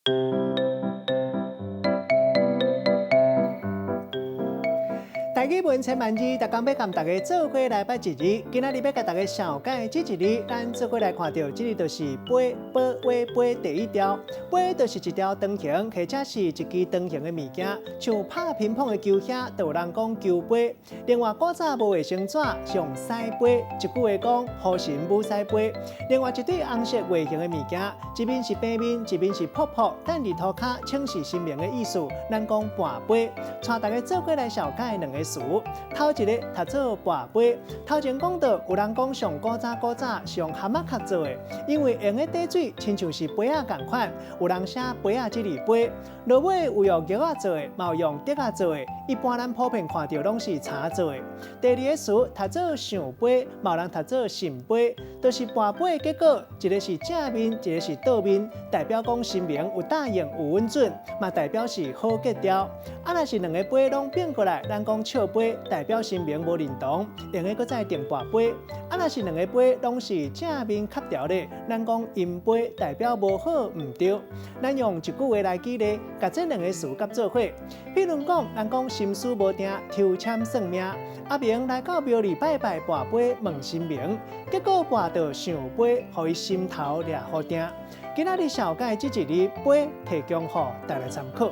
大家问千万字，逐工要甲大家做伙来拜一日。今仔日要甲大家详解这一日，咱做伙来看到，这日就是杯宝碗杯第一条。杯就是一条长形，或者是一支长形的物件，像拍乒乓的球遐，就有人讲球杯。另外，古早无卫生纸，是用屎杯，一句话讲好神母屎杯。另外一对红色圆形的物件，一面是平面，一面是泡泡，等日涂骹请示神明的意思，咱讲盘杯。带大家做伙来详解两个词。头一个读做盘杯，头前讲到有人讲上古早是用蛤蟆壳做的，因为用的底水亲像是杯仔同款，有人写杯仔这字杯。落尾有用玉仔做的，嘛有用竹仔做的，一般咱普遍看到拢是茶做的。第二个词读做象杯，嘛有人读做神杯，就是盘杯的结果，一个是正面，一个是倒面，代表讲神明有答应有稳准，嘛代表是好结条。若是两个杯拢变过来，咱讲笑杯，代表神明无认同，用个搁再定盘杯。若是两个杯拢是正面磕条的，咱讲阴杯，代表无好唔对。咱用一句话来举例，甲这两个词夹做伙。比如讲，咱讲心思无定，抽签算命。阿明来到庙里拜拜盘杯问神明，结果跋到象杯，互伊心头掠好定。今仔日小解这一日杯提供予大家参考。